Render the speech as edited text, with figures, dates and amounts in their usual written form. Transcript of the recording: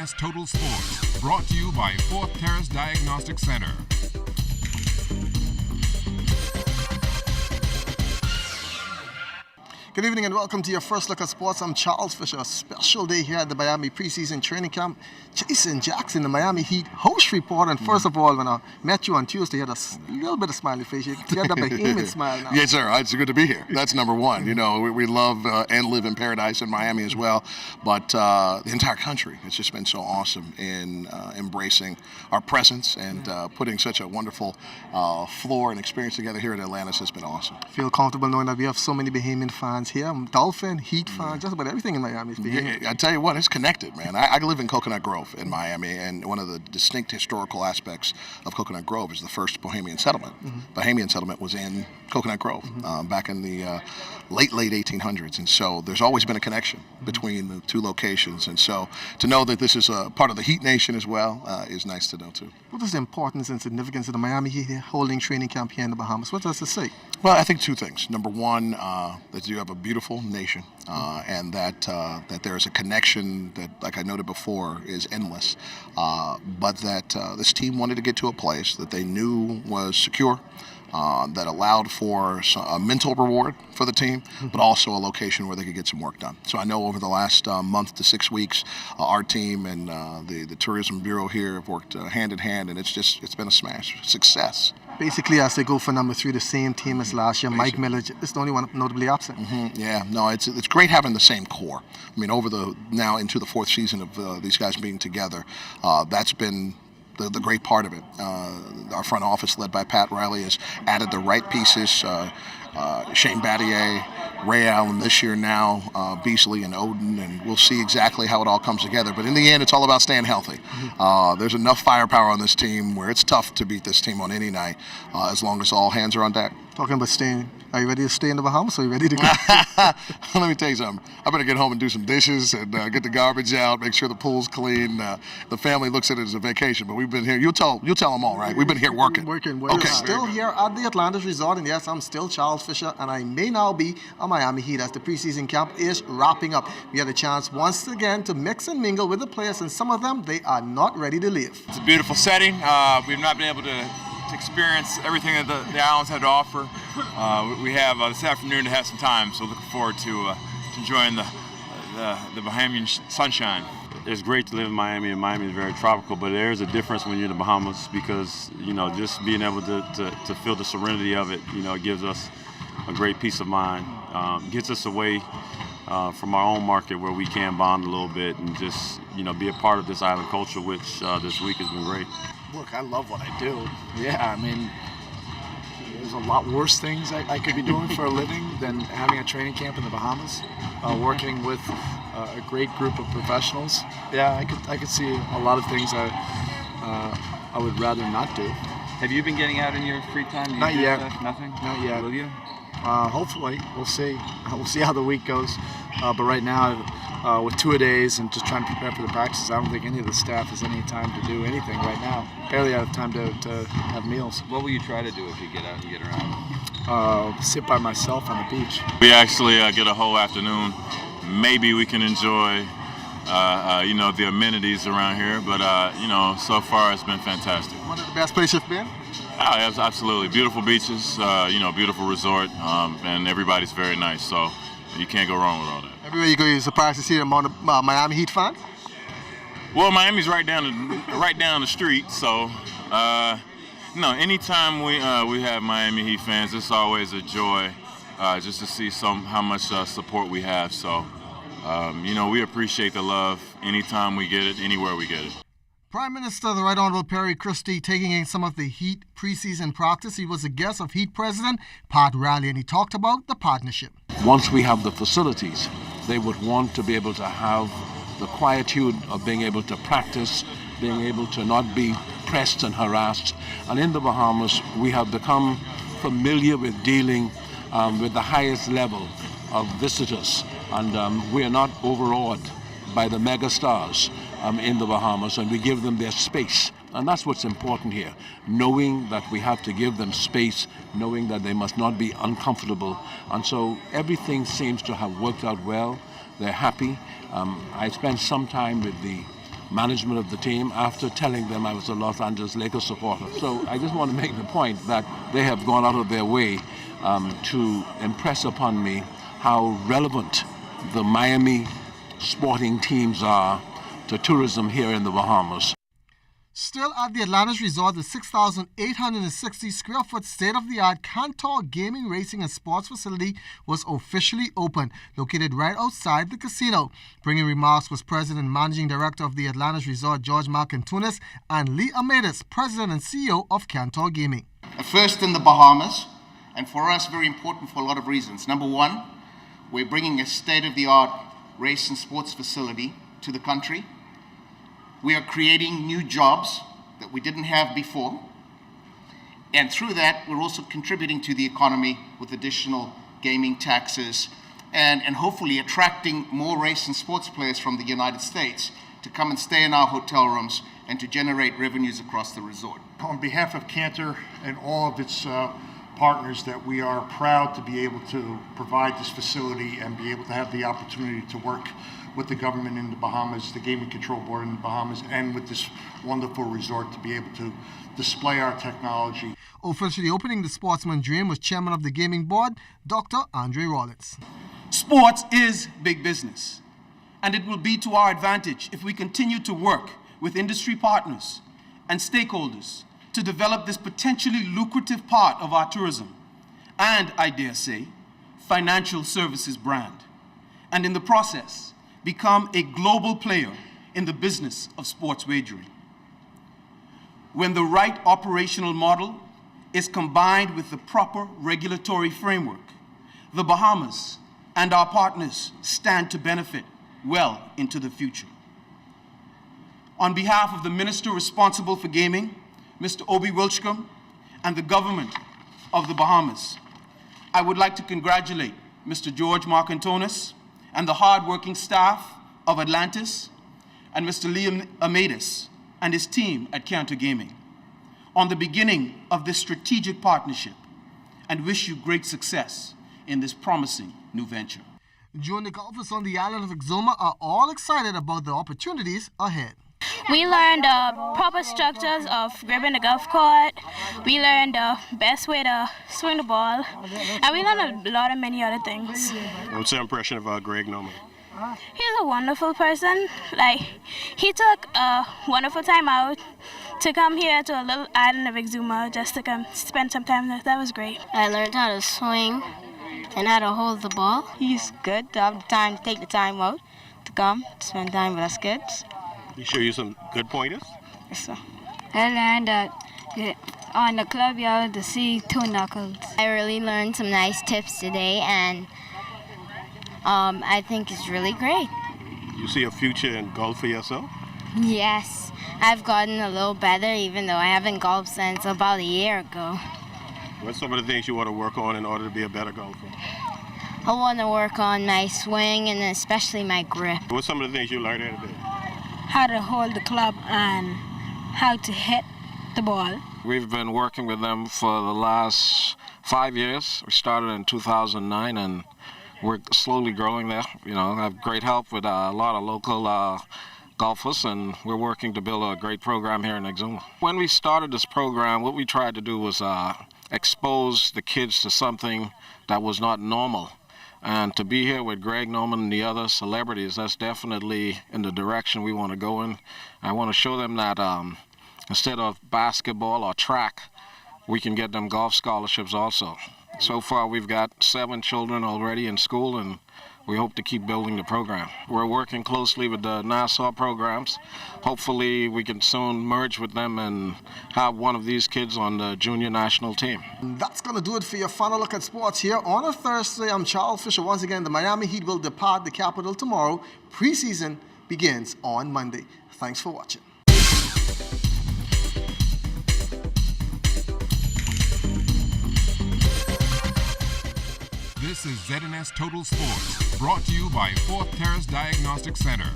ZNS Total Sports, brought to you by Fourth Terrace Diagnostic Center. Good evening and welcome to your first look at sports. I'm Charles Fisher. A special day here at the Miami preseason training camp. Jason Jackson, the Miami Heat host report. And first of all, when I met you on Tuesday, you had a little bit of smiley face. You had a Bahamian smile now. Yes, sir. It's good to be here. That's number one. You know, we love and live in paradise in Miami as well. But the entire country has just been so awesome in embracing our presence and putting such a wonderful floor and experience together here in Atlanta. Has been awesome. Feel comfortable knowing that we have so many Bahamian fans here. Dolphin, Heat fans, just about everything in Miami is Bahamian. I tell you what, it's connected, man. I live in Coconut Grove in Miami, and one of the distinct historical aspects of Coconut Grove is the first Bahamian settlement. Bahamian settlement was in Coconut Grove back in the late 1800s, and so there's always been a connection between the two locations, and so to know that this is a part of the Heat Nation as well is nice to know too. What is the importance and significance of the Miami Heat holding training camp here in the Bahamas? What does it say? Well, I think two things. Number one, that you have a beautiful nation, and that there is a connection that, like I noted before, is endless. But that this team wanted to get to a place that they knew was secure, that allowed for a mental reward for the team, but also a location where they could get some work done. So I know over the last month to 6 weeks, our team and the Tourism Bureau here have worked hand in hand, and it's been a smash success. Basically, as they go for number 3, the same team as last year. Mike Miller is the only one notably absent. Yeah, no, it's great having the same core. I mean, now into the 4th season of these guys being together, that's been the great part of it. Our front office, led by Pat Riley, has added the right pieces. Shane Battier, Ray Allen this year now, Beasley and Oden, and we'll see exactly how it all comes together. But in the end, it's all about staying healthy. There's enough firepower on this team where it's tough to beat this team on any night as long as all hands are on deck. Talking about staying, are you ready to stay in the Bahamas or are you ready to go? Let me tell you something. I better get home and do some dishes and get the garbage out, make sure the pool's clean. The family looks at it as a vacation, but we've been here. You'll tell them all, right? We've been here working. Okay. Still here at the Atlantis Resort, and yes, I'm still Charles Fisher, and I may now be a Miami Heat as the preseason camp is wrapping up. We had a chance once again to mix and mingle with the players, and some of them, they are not ready to leave. It's a beautiful setting. We've not been able to experience everything that the islands had to offer. We have this afternoon to have some time, so looking forward to enjoying the Bahamian sunshine. It's great to live in Miami, and Miami is very tropical, but there's a difference when you're in the Bahamas because, you know, just being able to feel the serenity of it, you know, it gives us a great peace of mind, gets us away from our own market where we can bond a little bit and just, you know, be a part of this island culture, which this week has been great. Look, I love what I do. Yeah, I mean, there's a lot worse things I could be doing for a living than having a training camp in the Bahamas, working with a great group of professionals. Yeah, I could see a lot of things I would rather not do. Have you been getting out in your free time? Not yet. Nothing? Not yet. Will you? Hopefully. We'll see. We'll see how the week goes. But right now, with 2-a-days and just trying to prepare for the practices, I don't think any of the staff has any time to do anything right now. Barely have time to have meals. What will you try to do if you get out and get around? Sit by myself on the beach. We actually get a whole afternoon. Maybe we can enjoy, you know, the amenities around here. But, you know, so far it's been fantastic. One of the best places you've been? Oh, absolutely. Beautiful beaches, you know, beautiful resort, and everybody's very nice. So you can't go wrong with all that. Everywhere you go, you're surprised to see the amount of Miami Heat fans? Well, Miami's right down the street, so no. Anytime we have Miami Heat fans, it's always a joy just to see how much support we have. So you know, we appreciate the love anytime we get it, anywhere we get it. Prime Minister, the Right Honorable Perry Christie, taking in some of the Heat preseason practice. He was a guest of Heat President Pat Riley, and he talked about the partnership. Once we have the facilities, they would want to be able to have the quietude of being able to practice, being able to not be pressed and harassed. And in the Bahamas, we have become familiar with dealing with the highest level of visitors, and we are not overawed by the megastars in the Bahamas, and we give them their space. And that's what's important here, knowing that we have to give them space, knowing that they must not be uncomfortable. And so everything seems to have worked out well. They're happy. I spent some time with the management of the team after telling them I was a Los Angeles Lakers supporter. So I just want to make the point that they have gone out of their way to impress upon me how relevant the Miami sporting teams are to tourism here in the Bahamas. Still at the Atlantis Resort, the 6,860 square foot state-of-the-art Cantor Gaming, Racing and Sports facility was officially opened, located right outside the casino. Bringing remarks was President and Managing Director of the Atlantis Resort, George Marcantunis, and Lee Amedes, President and CEO of Cantor Gaming. A first in the Bahamas, and for us very important for a lot of reasons. Number one, we're bringing a state-of-the-art race and sports facility to the country. We are creating new jobs that we didn't have before. And through that, we're also contributing to the economy with additional gaming taxes and hopefully attracting more race and sports players from the United States to come and stay in our hotel rooms and to generate revenues across the resort. On behalf of Cantor and all of its partners, that we are proud to be able to provide this facility and be able to have the opportunity to work with the government in the Bahamas, the Gaming Control Board in the Bahamas, and with this wonderful resort to be able to display our technology. Officially opening the Sportsman Dream was Chairman of the Gaming Board, Dr. Andre Rollins. Sports is big business, and it will be to our advantage if we continue to work with industry partners and stakeholders to develop this potentially lucrative part of our tourism and, I dare say, financial services brand, and in the process, become a global player in the business of sports wagering. When the right operational model is combined with the proper regulatory framework, the Bahamas and our partners stand to benefit well into the future. On behalf of the Minister responsible for gaming, Mr. Obi Wilchcombe, and the government of the Bahamas, I would like to congratulate Mr. George Marcantunis and the hard-working staff of Atlantis, and Mr. Lee Amedes and his team at Cantor Gaming on the beginning of this strategic partnership, and wish you great success in this promising new venture. Junior golfers on the island of Exuma are all excited about the opportunities ahead. We learned proper structures of gripping the golf court. We learned the best way to swing the ball. And we learned a lot of many other things. What's your impression of Greg Noman? He's a wonderful person. He took a wonderful time out to come here to a little island of Exuma just to come spend some time there. That was great. I learned how to swing and how to hold the ball. He's good to have the time to take the time out to come to spend time with us kids. He show you some good pointers? Yes, sir. I learned that on the club you have to see two knuckles. I really learned some nice tips today, and I think it's really great. You see a future in golf for yourself? Yes. I've gotten a little better, even though I haven't golfed since about a year ago. What's some of the things you want to work on in order to be a better golfer? I want to work on my swing and especially my grip. What's some of the things you learned today? How to hold the club and how to hit the ball. We've been working with them for the last 5 years. We started in 2009 and we're slowly growing there. I have great help with a lot of local golfers, and we're working to build a great program here in Exuma. When we started this program, what we tried to do was expose the kids to something that was not normal. And to be here with Greg Noman and the other celebrities, that's definitely in the direction we want to go in. I want to show them that instead of basketball or track, we can get them golf scholarships also. So far, we've got 7 children already in school, and we hope to keep building the program. We're working closely with the Nassau programs. Hopefully, we can soon merge with them and have one of these kids on the junior national team. That's going to do it for your final look at sports here on a Thursday. I'm Charles Fisher. Once again, the Miami Heat will depart the capital tomorrow. Preseason begins on Monday. Thanks for watching. This is ZNS Total Sports, brought to you by Fourth Terrace Diagnostic Center.